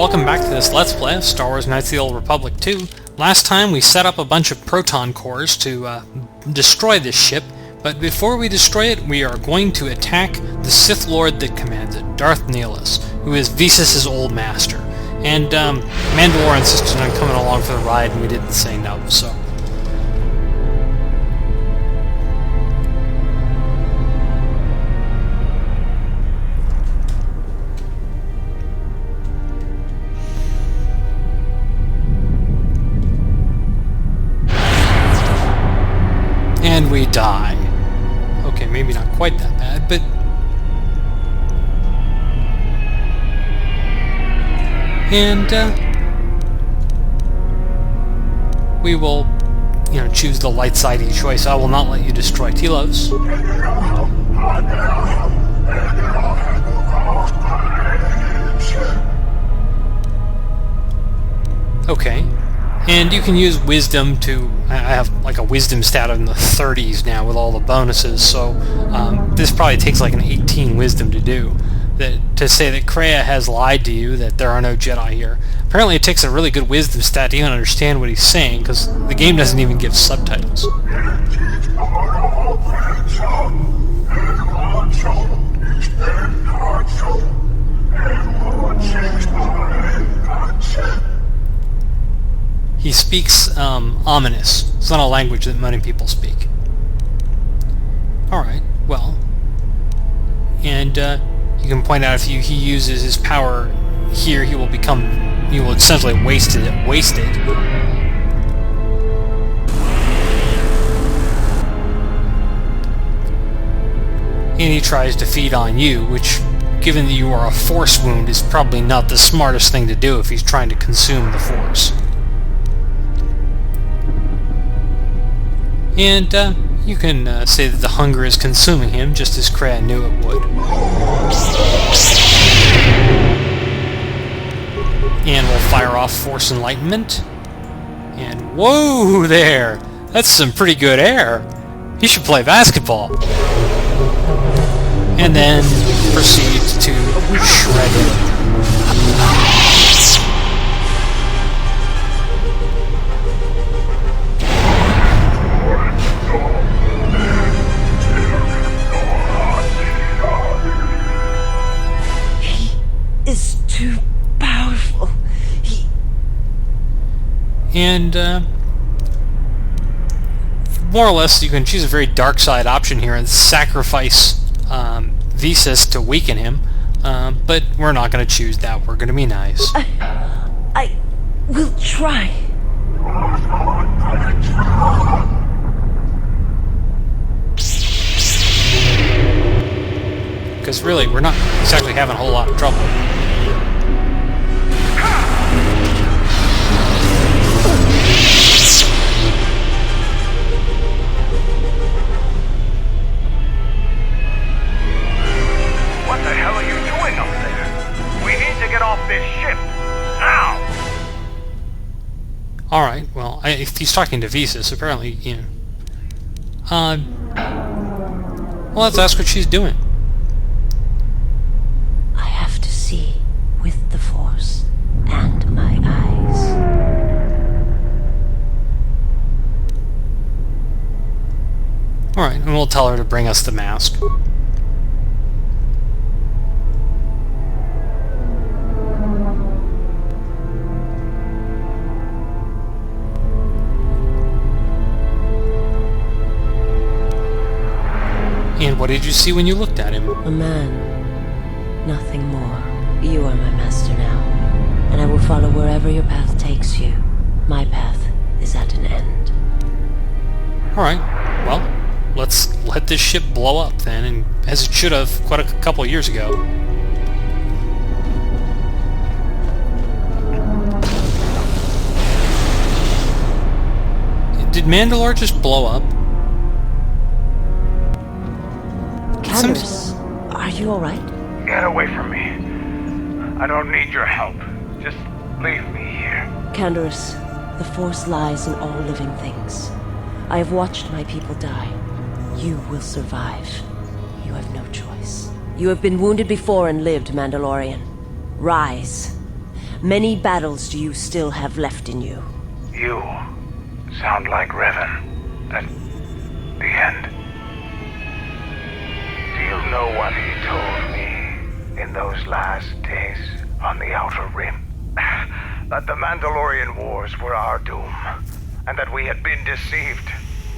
Welcome back to this Let's Play of Star Wars Knights of the Old Republic 2. Last time we set up a bunch of proton cores to destroy this ship, but before we destroy it, we are going to attack the Sith Lord that commands it, Darth Nihilus, who is Visas' old master. And Mandalore insisted on coming along for the ride, and we didn't say no, so... And we die. Okay, maybe not quite that bad, but... And, we will, choose the light side each choice. I will not let you destroy Telos. Okay. And you can use wisdom to... I have like a wisdom stat in the 30s now with all the bonuses, so this probably takes like an 18 wisdom to do. To say that Kreia has lied to you, that there are no Jedi here. Apparently it takes a really good wisdom stat to even understand what he's saying, because the game doesn't even give subtitles. He speaks ominous. It's not a language that many people speak. Alright, well. And you can point out if he uses his power here, he will essentially waste it. And he tries to feed on you, which, given that you are a Force wound, is probably not the smartest thing to do if he's trying to consume the Force. And you can say that the hunger is consuming him, just as Kreia knew it would. And we'll fire off Force Enlightenment. And whoa there! That's some pretty good air! He should play basketball! And then proceed to shred him. And, more or less, you can choose a very dark side option here and sacrifice Visas to weaken him, but we're not going to choose that. We're going to be nice. I will try. Because really, we're not exactly having a whole lot of trouble. Alright, well, if he's talking to Visas, apparently, well, let's ask what she's doing. I have to see with the Force and my eyes. Alright, and we'll tell her to bring us the mask. And what did you see when you looked at him? A man. Nothing more. You are my master now, and I will follow wherever your path takes you. My path is at an end. Alright, well, let's let this ship blow up then, and as it should have quite a couple of years ago. Did Mandalore just blow up? Candace, are you alright? Get away from me. I don't need your help. Just leave me here. Candace, the Force lies in all living things. I have watched my people die. You will survive. You have no choice. You have been wounded before and lived, Mandalorian. Rise. Many battles do you still have left in you? You sound like Revan at the end. Do you know what he told me in those last days on the Outer Rim? That the Mandalorian Wars were our doom, and that we had been deceived,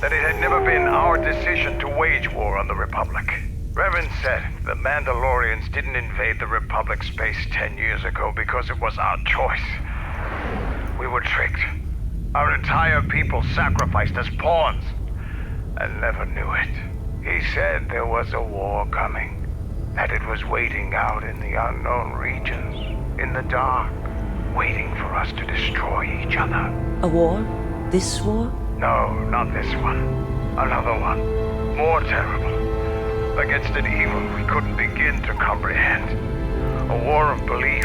that it had never been our decision to wage war on the Republic. Revan said the Mandalorians didn't invade the Republic space 10 years ago because it was our choice. We were tricked. Our entire people sacrificed as pawns, and never knew it. He said there was a war coming, that it was waiting out in the unknown regions, in the dark, waiting for us to destroy each other. A war? This war? No, not this one. Another one. More terrible. Against an evil we couldn't begin to comprehend. A war of belief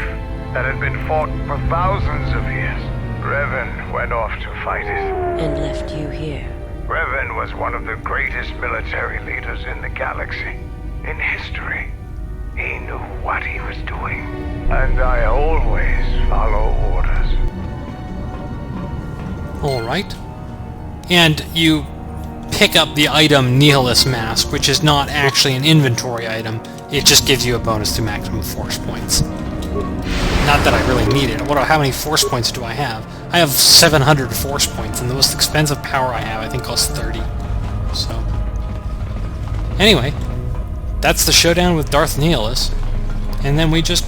that had been fought for thousands of years. Revan went off to fight it. And left you here. Revan was one of the greatest military leaders in the galaxy. In history. He knew what he was doing. And I always follow orders. Alright. And you pick up the item Nihilus Mask, which is not actually an inventory item. It just gives you a bonus to maximum force points. Not that I really need it. How many force points do I have? I have 700 force points, and the most expensive power I have I think costs 30. So, anyway, that's the showdown with Darth Nihilus. And then we just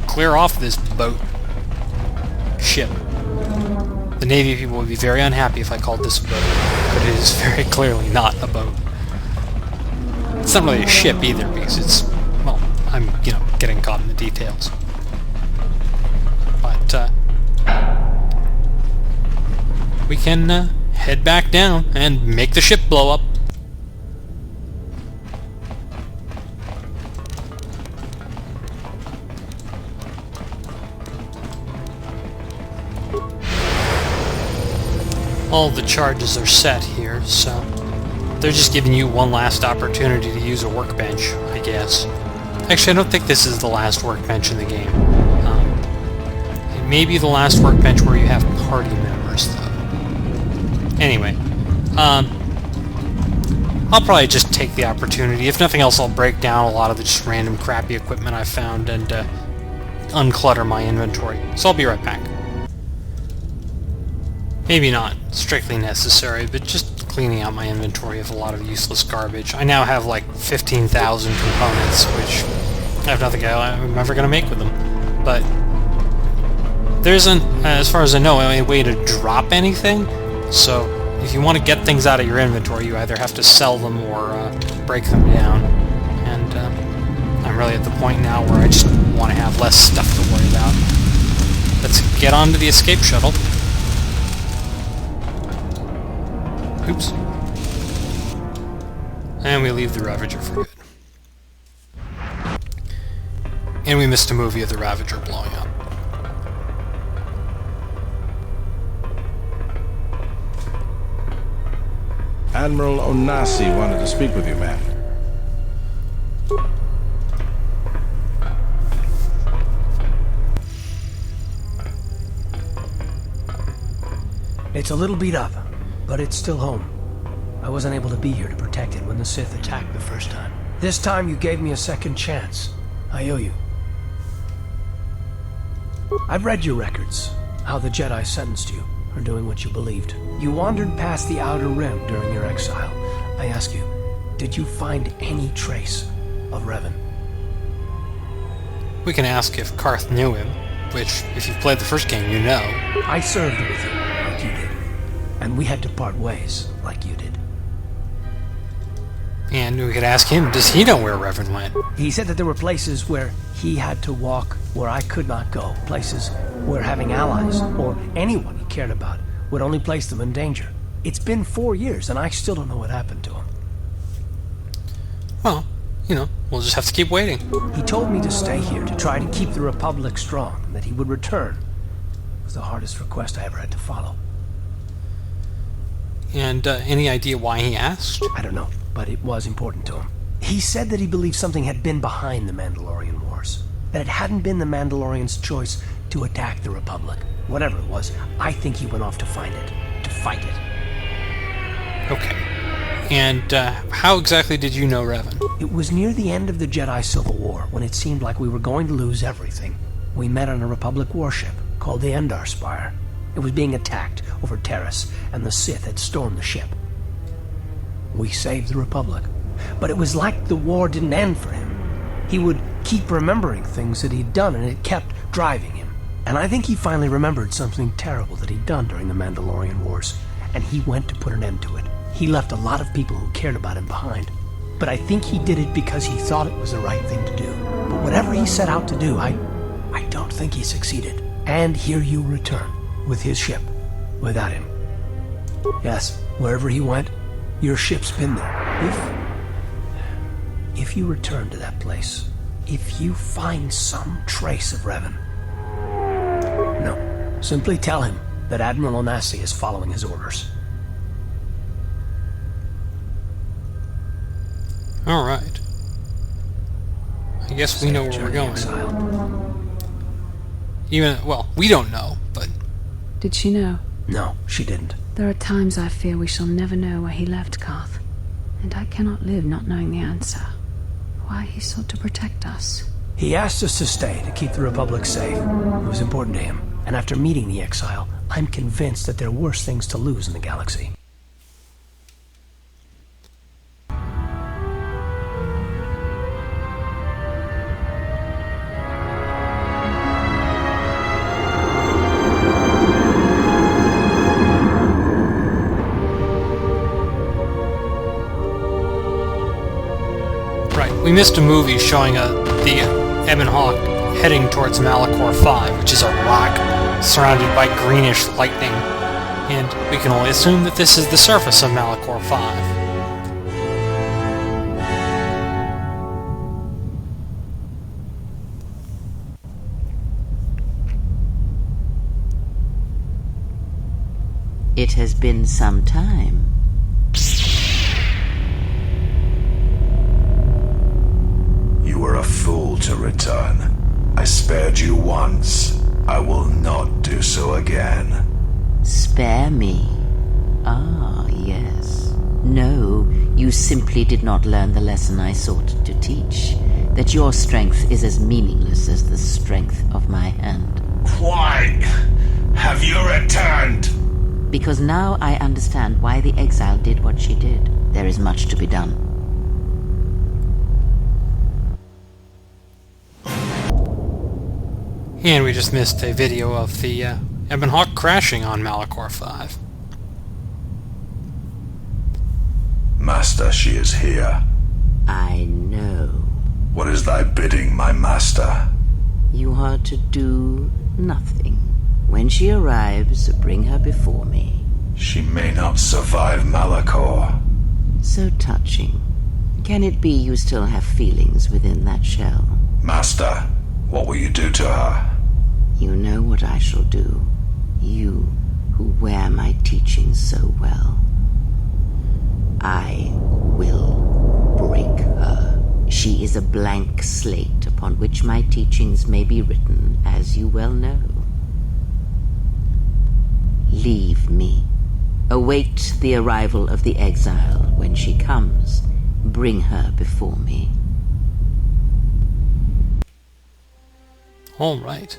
clear off this boat. Ship. The Navy people would be very unhappy if I called this a boat, but it is very clearly not a boat. It's not really a ship either, because it's, well, I'm, getting caught in the details. But, we can head back down and make the ship blow up. All the charges are set here, so they're just giving you one last opportunity to use a workbench, I guess. Actually, I don't think this is the last workbench in the game. It may be the last workbench where you have party members, though. Anyway, I'll probably just take the opportunity. If nothing else, I'll break down a lot of the just random crappy equipment I found and unclutter my inventory. So I'll be right back. Maybe not strictly necessary, but just cleaning out my inventory of a lot of useless garbage. I now have like 15,000 components, which I have nothing I'm ever going to make with them. But there isn't, as far as I know, any way to drop anything. So if you want to get things out of your inventory, you either have to sell them or break them down. And I'm really at the point now where I just want to have less stuff to worry about. Let's get on to the escape shuttle. Oops. And we leave the Ravager for good. And we missed a movie of the Ravager blowing up. Admiral Onasi wanted to speak with you, ma'am. It's a little beat up, but it's still home. I wasn't able to be here to protect it when the Sith attacked the first time. This time you gave me a second chance. I owe you. I've read your records, how the Jedi sentenced you for doing what you believed. You wandered past the Outer Rim during your exile. I ask you, did you find any trace of Revan? We can ask if Karth knew him, which, if you've played the first game, you know. I served with him, like you did. And we had to part ways, like you did. And we could ask him, does he know where Revan went? He said that there were places where he had to walk where I could not go. Places where having allies, or anyone he cared about, would only place them in danger. It's been 4 years, and I still don't know what happened to him. Well, we'll just have to keep waiting. He told me to stay here, to try to keep the Republic strong, and that he would return. It was the hardest request I ever had to follow. And any idea why he asked? I don't know, but it was important to him. He said that he believed something had been behind the Mandalorian Wars. that it hadn't been the Mandalorian's choice to attack the Republic. Whatever it was, I think he went off to find it, to fight it. Okay. And how exactly did you know Revan? It was near the end of the Jedi Civil War, when it seemed like we were going to lose everything. We met on a Republic warship called the Endar Spire. It was being attacked over Terrace, and the Sith had stormed the ship. We saved the Republic, but it was like the war didn't end for him. He would keep remembering things that he'd done, and it kept driving him. And I think he finally remembered something terrible that he'd done during the Mandalorian Wars, and he went to put an end to it. He left a lot of people who cared about him behind, but I think he did it because he thought it was the right thing to do. But whatever he set out to do, I don't think he succeeded. And here you return, with his ship, without him. Yes, wherever he went, your ship's been there. If you return to that place, if you find some trace of Revan, no, simply tell him that Admiral Onasi is following his orders. All right. I guess we know where we're going. Well, we don't know, but... Did she know? No, she didn't. There are times I fear we shall never know where he left Karth, and I cannot live not knowing the answer. Why he sought to protect us. He asked us to stay to keep the Republic safe. It was important to him. And after meeting the exile, I'm convinced that there are worse things to lose in the galaxy. We missed a movie showing the Ebon Hawk heading towards Malachor 5, which is a rock surrounded by greenish lightning, and we can only assume that this is the surface of Malachor 5. It has been some time. You were a fool to return. I spared you once. I will not do so again. Spare me? Ah, yes. No, you simply did not learn the lesson I sought to teach. That your strength is as meaningless as the strength of my hand. Why have you returned? Because now I understand why the exile did what she did. There is much to be done. And we just missed a video of the Ebon Hawk crashing on Malachor 5. Master, she is here. I know. What is thy bidding, my master? You are to do nothing. When she arrives, bring her before me. She may not survive Malachor. So touching. Can it be you still have feelings within that shell? Master, what will you do to her? You know what I shall do. You, who wear my teachings so well. I will break her. She is a blank slate upon which my teachings may be written, as you well know. Leave me. Await the arrival of the exile. When she comes, bring her before me. All right.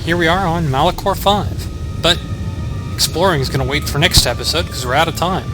Here we are on Malachor 5. But exploring is going to wait for next episode because we're out of time.